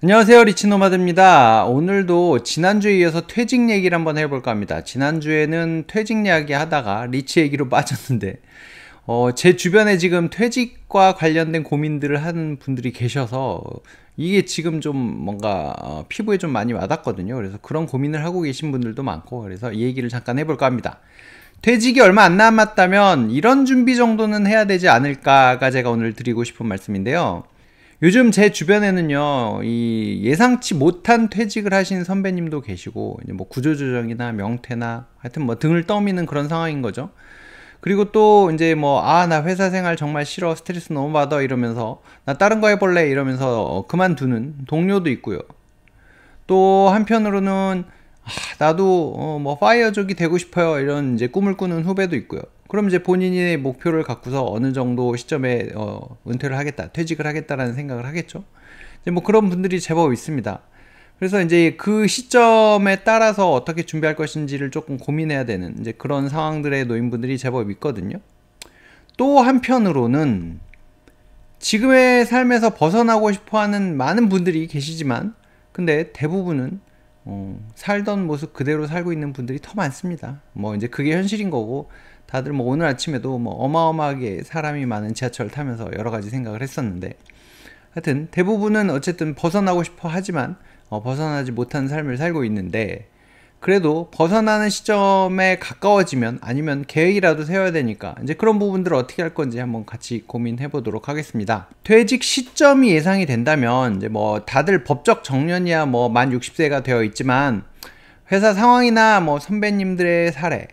안녕하세요, 리치노마드입니다. 오늘도 지난주에 이어서 퇴직 얘기를 한번 해볼까 합니다. 지난주에는 퇴직 이야기 하다가 리치 얘기로 빠졌는데 제 주변에 지금 퇴직과 관련된 고민들을 하는 분들이 계셔서 이게 지금 좀 뭔가 피부에 좀 많이 와닿거든요. 그래서 그런 고민을 하고 계신 분들도 많고, 그래서 이 얘기를 잠깐 해볼까 합니다. 퇴직이 얼마 안 남았다면 이런 준비 정도는 해야 되지 않을까가 제가 오늘 드리고 싶은 말씀인데요. 요즘 제 주변에는요, 이 예상치 못한 퇴직을 하신 선배님도 계시고, 이제 뭐 구조조정이나 명퇴나 하여튼 뭐 등을 떠미는 그런 상황인 거죠. 그리고 또 이제 뭐, 나 회사 생활 정말 싫어, 스트레스 너무 받아 이러면서, 나 다른 거 해볼래 이러면서 그만두는 동료도 있고요. 또 한편으로는 나도 뭐 파이어족이 되고 싶어요 이런 이제 꿈을 꾸는 후배도 있고요. 그럼 이제 본인의 목표를 갖고서 어느 정도 시점에 은퇴를 하겠다, 퇴직을 하겠다라는 생각을 하겠죠. 이제 뭐 그런 분들이 제법 있습니다. 그래서 이제 그 시점에 따라서 어떻게 준비할 것인지를 조금 고민해야 되는 이제 그런 상황들에 놓인 분들이 제법 있거든요. 또 한편으로는 지금의 삶에서 벗어나고 싶어하는 많은 분들이 계시지만, 근데 대부분은 살던 모습 그대로 살고 있는 분들이 더 많습니다. 뭐 이제 그게 현실인 거고, 다들 뭐 오늘 아침에도 뭐 어마어마하게 사람이 많은 지하철을 타면서 여러 가지 생각을 했었는데, 하여튼 대부분은 어쨌든 벗어나고 싶어 하지만 벗어나지 못한 삶을 살고 있는데, 그래도 벗어나는 시점에 가까워지면 아니면 계획이라도 세워야 되니까 이제 그런 부분들을 어떻게 할 건지 한번 같이 고민해 보도록 하겠습니다. 퇴직 시점이 예상이 된다면 이제 뭐 다들 법적 정년이야 뭐 만 60세가 되어 있지만, 회사 상황이나 뭐 선배님들의 사례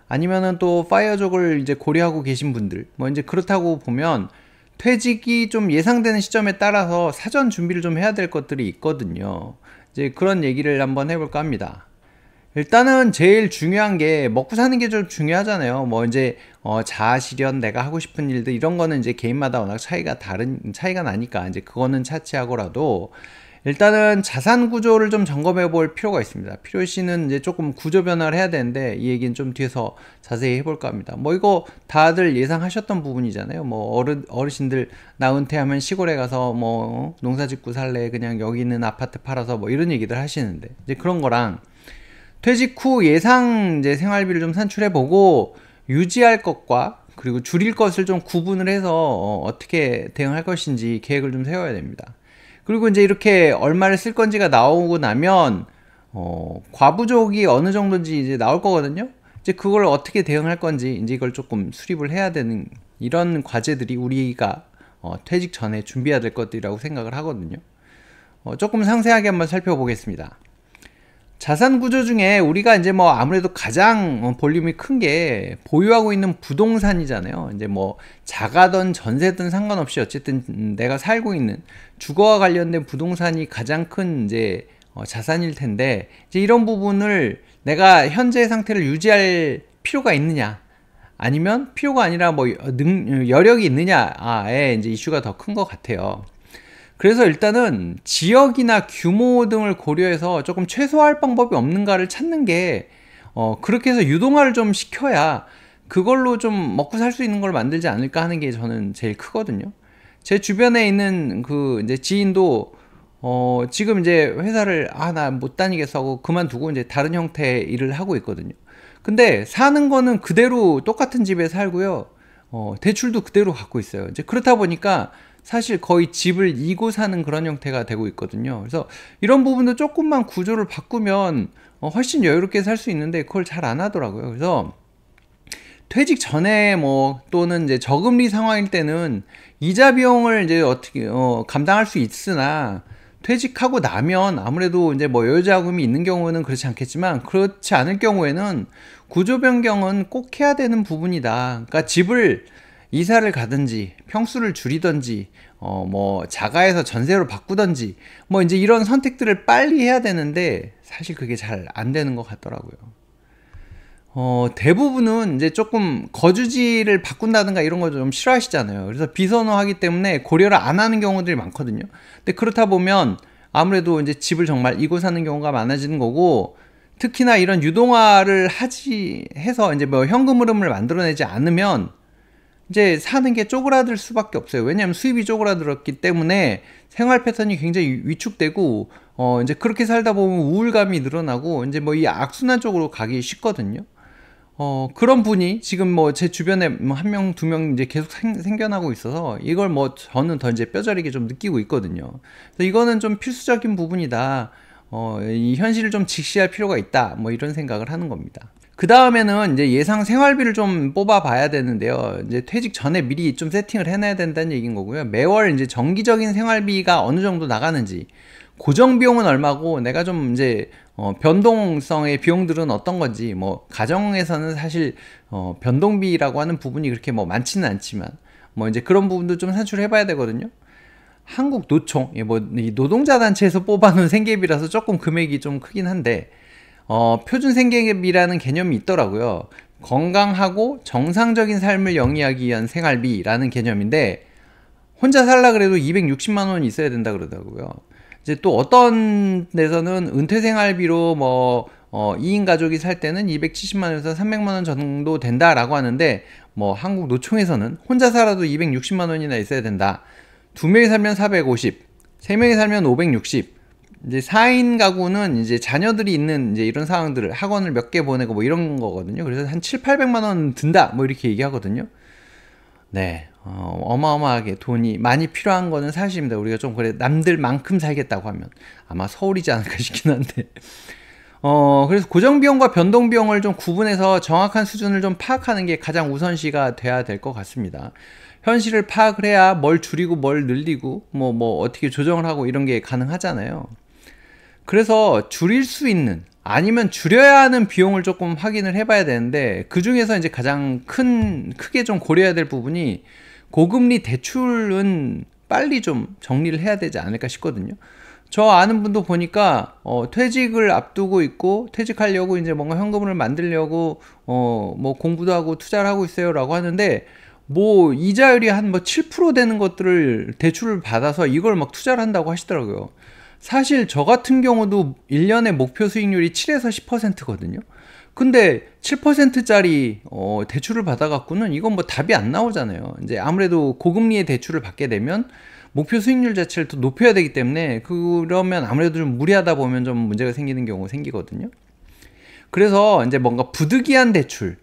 아니면은 또 파이어족을 이제 고려하고 계신 분들, 뭐 이제 그렇다고 보면 퇴직이 좀 예상되는 시점에 따라서 사전 준비를 좀 해야 될 것들이 있거든요. 이제 그런 얘기를 한번 해볼까 합니다. 일단은 제일 중요한 게 먹고 사는 게 좀 중요하잖아요. 뭐 이제 자아 실현, 내가 하고 싶은 일들 이런 거는 이제 개인마다 워낙 차이가 나니까 이제 그거는 차치하고라도 일단은 자산 구조를 좀 점검해 볼 필요가 있습니다. 필요시는 이제 조금 구조 변화를 해야 되는데, 이 얘기는 좀 뒤에서 자세히 해볼까 합니다. 뭐 이거 다들 예상하셨던 부분이잖아요. 뭐 어르신들 나 은퇴하면 시골에 가서 뭐 농사 짓고 살래, 그냥 여기 있는 아파트 팔아서 뭐 이런 얘기들 하시는데, 이제 그런 거랑 퇴직 후 예상 이제 생활비를 좀 산출해보고 유지할 것과 그리고 줄일 것을 좀 구분을 해서 어떻게 대응할 것인지 계획을 좀 세워야 됩니다. 그리고 이제 이렇게 얼마를 쓸 건지가 나오고 나면 과부족이 어느 정도인지 이제 나올 거거든요. 이제 그걸 어떻게 대응할 건지 이제 이걸 조금 수립을 해야 되는 이런 과제들이 우리가 퇴직 전에 준비해야 될 것들이라고 생각을 하거든요. 조금 상세하게 한번 살펴보겠습니다. 자산 구조 중에 우리가 이제 뭐 아무래도 가장 볼륨이 큰 게 보유하고 있는 부동산이잖아요. 이제 뭐 자가든 전세든 상관없이 어쨌든 내가 살고 있는 주거와 관련된 부동산이 가장 큰 이제 자산일 텐데, 이제 이런 부분을 내가 현재 상태를 유지할 필요가 있느냐, 아니면 필요가 아니라 뭐 여력이 있느냐에 이제 이슈가 더 큰 것 같아요. 그래서 일단은 지역이나 규모 등을 고려해서 조금 최소화할 방법이 없는가를 찾는 게, 그렇게 해서 유동화를 좀 시켜야 그걸로 좀 먹고 살 수 있는 걸 만들지 않을까 하는 게 저는 제일 크거든요. 제 주변에 있는 그 이제 지인도 지금 이제 회사를 나 못 다니겠어 하고 그만두고 이제 다른 형태의 일을 하고 있거든요. 근데 사는 거는 그대로 똑같은 집에 살고요. 대출도 그대로 갖고 있어요. 이제 그렇다 보니까 사실 거의 집을 이고 사는 그런 형태가 되고 있거든요. 그래서 이런 부분도 조금만 구조를 바꾸면 훨씬 여유롭게 살 수 있는데 그걸 잘 안 하더라고요. 그래서 퇴직 전에 뭐 또는 이제 저금리 상황일 때는 이자 비용을 이제 어떻게 감당할 수 있으나, 퇴직하고 나면 아무래도 이제 뭐 여유자금이 있는 경우는 그렇지 않겠지만, 그렇지 않을 경우에는 구조 변경은 꼭 해야 되는 부분이다. 그러니까 집을 이사를 가든지 평수를 줄이든지 뭐 자가에서 전세로 바꾸든지 뭐 이제 이런 선택들을 빨리 해야 되는데, 사실 그게 잘 안 되는 것 같더라고요. 대부분은 이제 조금 거주지를 바꾼다든가 이런 거 좀 싫어하시잖아요. 그래서 비선호하기 때문에 고려를 안 하는 경우들이 많거든요. 근데 그렇다 보면 아무래도 이제 집을 정말 이고 사는 경우가 많아지는 거고, 특히나 이런 유동화를 해서 이제 뭐 현금 흐름을 만들어내지 않으면 이제 사는 게 쪼그라들 수밖에 없어요. 왜냐하면 수입이 쪼그라들었기 때문에 생활 패턴이 굉장히 위축되고, 이제 그렇게 살다 보면 우울감이 늘어나고, 이제 뭐 이 악순환 쪽으로 가기 쉽거든요. 그런 분이 지금 뭐 제 주변에 뭐 한 명, 두 명 이제 계속 생겨나고 있어서 이걸 뭐 저는 더 이제 뼈저리게 좀 느끼고 있거든요. 그래서 이거는 좀 필수적인 부분이다. 이 현실을 좀 직시할 필요가 있다. 뭐 이런 생각을 하는 겁니다. 그 다음에는 이제 예상 생활비를 좀 뽑아 봐야 되는데요. 이제 퇴직 전에 미리 좀 세팅을 해놔야 된다는 얘기인 거고요. 매월 이제 정기적인 생활비가 어느 정도 나가는지, 고정 비용은 얼마고 내가 좀 이제 변동성의 비용들은 어떤 건지, 뭐 가정에서는 사실 변동비라고 하는 부분이 그렇게 뭐 많지는 않지만 뭐 이제 그런 부분도 좀 산출해 봐야 되거든요. 한국 노총, 뭐 이 노동자 단체에서 뽑아놓은 생계비라서 조금 금액이 좀 크긴 한데, 표준 생계비라는 개념이 있더라고요. 건강하고 정상적인 삶을 영위하기 위한 생활비라는 개념인데, 혼자 살라 그래도 260만 원이 있어야 된다 그러더라고요. 이제 또 어떤 데서는 은퇴 생활비로 뭐 2인 가족이 살 때는 270만 원에서 300만 원 정도 된다라고 하는데, 뭐 한국 노총에서는 혼자 살아도 260만 원이나 있어야 된다. 2명이 살면 450, 3명이 살면 560. 이제 4인 가구는 이제 자녀들이 있는 이제 이런 상황들을 학원을 몇 개 보내고 뭐 이런 거거든요. 그래서 한 7, 800만 원 든다. 뭐 이렇게 얘기하거든요. 네. 어마어마하게 돈이 많이 필요한 거는 사실입니다. 우리가 좀 그래 남들만큼 살겠다고 하면 아마 서울이지 않을까 싶긴 한데, 그래서 고정비용과 변동비용을 좀 구분해서 정확한 수준을 좀 파악하는 게 가장 우선시가 돼야 될 것 같습니다. 현실을 파악을 해야 뭘 줄이고 뭘 늘리고 뭐 어떻게 조정을 하고 이런 게 가능하잖아요. 그래서 줄일 수 있는, 아니면 줄여야 하는 비용을 조금 확인을 해봐야 되는데, 그 중에서 이제 가장 크게 좀 고려해야 될 부분이 고금리 대출은 빨리 좀 정리를 해야 되지 않을까 싶거든요. 저 아는 분도 보니까 퇴직을 앞두고 있고, 퇴직하려고 이제 뭔가 현금을 만들려고 뭐 공부도 하고 투자를 하고 있어요라고 하는데, 뭐 이자율이 한 뭐 7% 되는 것들을 대출을 받아서 이걸 막 투자를 한다고 하시더라고요. 사실 저 같은 경우도 1년에 목표 수익률이 7에서 10%거든요. 근데 7%짜리 대출을 받아갖고는 이건 뭐 답이 안 나오잖아요. 이제 아무래도 고금리의 대출을 받게 되면 목표 수익률 자체를 더 높여야 되기 때문에, 그러면 아무래도 좀 무리하다 보면 좀 문제가 생기는 경우가 생기거든요. 그래서 이제 뭔가 부득이한 대출,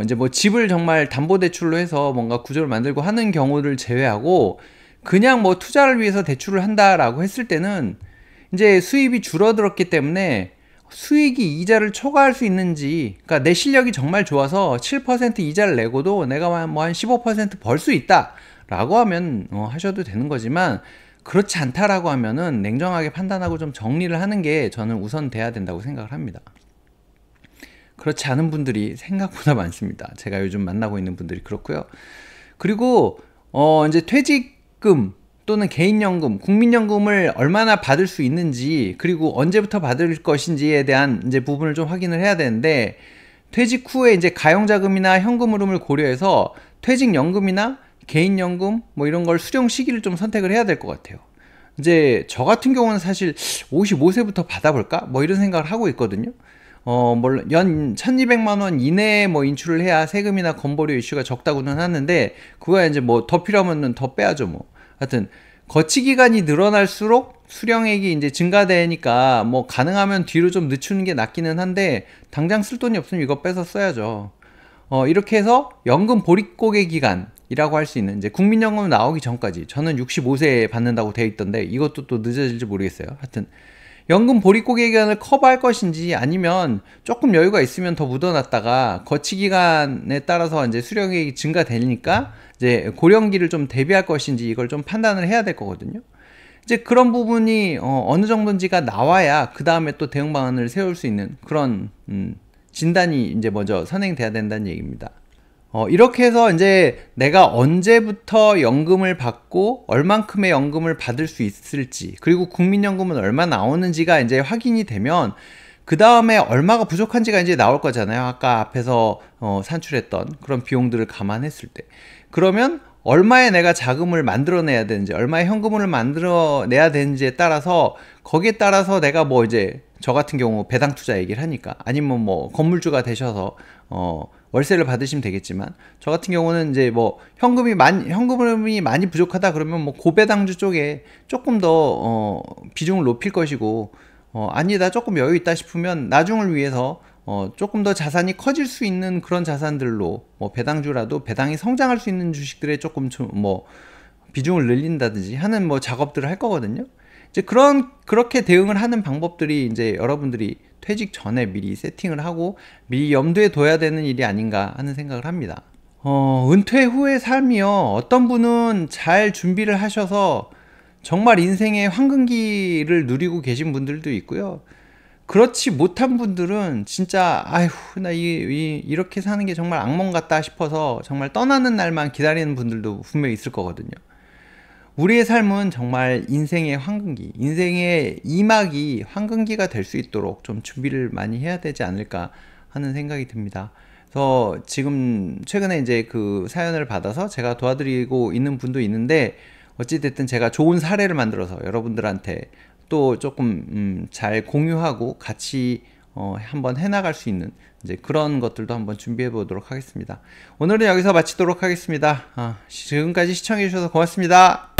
이제 뭐 집을 정말 담보대출로 해서 뭔가 구조를 만들고 하는 경우를 제외하고, 그냥 뭐 투자를 위해서 대출을 한다라고 했을 때는 이제 수입이 줄어들었기 때문에 수익이 이자를 초과할 수 있는지, 그러니까 내 실력이 정말 좋아서 7% 이자를 내고도 내가 뭐 한 15% 벌 수 있다 라고 하면 하셔도 되는 거지만, 그렇지 않다라고 하면은 냉정하게 판단하고 좀 정리를 하는 게 저는 우선 돼야 된다고 생각을 합니다. 그렇지 않은 분들이 생각보다 많습니다. 제가 요즘 만나고 있는 분들이 그렇고요. 그리고 이제 퇴직금 또는 개인연금, 국민연금을 얼마나 받을 수 있는지, 그리고 언제부터 받을 것인지에 대한 이제 부분을 좀 확인을 해야 되는데, 퇴직 후에 이제 가용자금이나 현금 흐름을 고려해서 퇴직연금이나 개인연금 뭐 이런 걸 수령 시기를 좀 선택을 해야 될 것 같아요. 이제 저 같은 경우는 사실 55세부터 받아볼까? 뭐 이런 생각을 하고 있거든요. 연 1200만 원 이내에 뭐 인출을 해야 세금이나 건보료 이슈가 적다고는 하는데, 그거야 이제 뭐 더 필요하면 더 빼야죠 뭐. 하여튼 거치 기간이 늘어날수록 수령액이 이제 증가되니까 뭐 가능하면 뒤로 좀 늦추는 게 낫기는 한데, 당장 쓸 돈이 없으면 이거 빼서 써야죠. 이렇게 해서 연금 보릿고개 기간이라고 할 수 있는, 이제 국민연금 나오기 전까지, 저는 65세에 받는다고 되어 있던데 이것도 또 늦어질지 모르겠어요. 하여튼 연금 보릿고개 기간을 커버할 것인지, 아니면 조금 여유가 있으면 더 묻어놨다가 거치 기간에 따라서 이제 수령액이 증가되니까 이제 고령기를 좀 대비할 것인지, 이걸 좀 판단을 해야 될 거거든요. 이제 그런 부분이 어느 정도인지가 나와야 그 다음에 또 대응 방안을 세울 수 있는 그런 진단이 이제 먼저 선행돼야 된다는 얘기입니다. 이렇게 해서 이제 내가 언제부터 연금을 받고 얼만큼의 연금을 받을 수 있을지, 그리고 국민연금은 얼마 나오는지가 이제 확인이 되면, 그 다음에 얼마가 부족한지가 이제 나올 거잖아요. 아까 앞에서 산출했던 그런 비용들을 감안했을 때. 그러면 얼마에 내가 자금을 만들어내야 되는지, 얼마의 현금을 만들어내야 되는지에 따라서, 거기에 따라서 내가 뭐 이제 저 같은 경우 배당 투자 얘기를 하니까, 아니면 뭐 건물주가 되셔서 월세를 받으시면 되겠지만, 저 같은 경우는 이제 뭐 현금이 많이 부족하다 그러면 뭐 고배당주 쪽에 조금 더 비중을 높일 것이고, 아니다 조금 여유 있다 싶으면 나중을 위해서 조금 더 자산이 커질 수 있는 그런 자산들로, 뭐 배당주라도 배당이 성장할 수 있는 주식들에 조금 뭐 비중을 늘린다든지 하는 뭐 작업들을 할 거거든요. 이제 그렇게 대응을 하는 방법들이 이제 여러분들이 퇴직 전에 미리 세팅을 하고 미리 염두에 둬야 되는 일이 아닌가 하는 생각을 합니다. 은퇴 후의 삶이요. 어떤 분은 잘 준비를 하셔서 정말 인생의 황금기를 누리고 계신 분들도 있고요. 그렇지 못한 분들은 진짜 아휴 나 이렇게 사는 게 정말 악몽 같다 싶어서 정말 떠나는 날만 기다리는 분들도 분명히 있을 거거든요. 우리의 삶은 정말 인생의 황금기, 인생의 이막이 황금기가 될 수 있도록 좀 준비를 많이 해야 되지 않을까 하는 생각이 듭니다. 그래서 지금 최근에 이제 그 사연을 받아서 제가 도와드리고 있는 분도 있는데, 어찌됐든 제가 좋은 사례를 만들어서 여러분들한테 또 조금 잘 공유하고 같이 한번 해나갈 수 있는 이제 그런 것들도 한번 준비해 보도록 하겠습니다. 오늘은 여기서 마치도록 하겠습니다. 지금까지 시청해 주셔서 고맙습니다.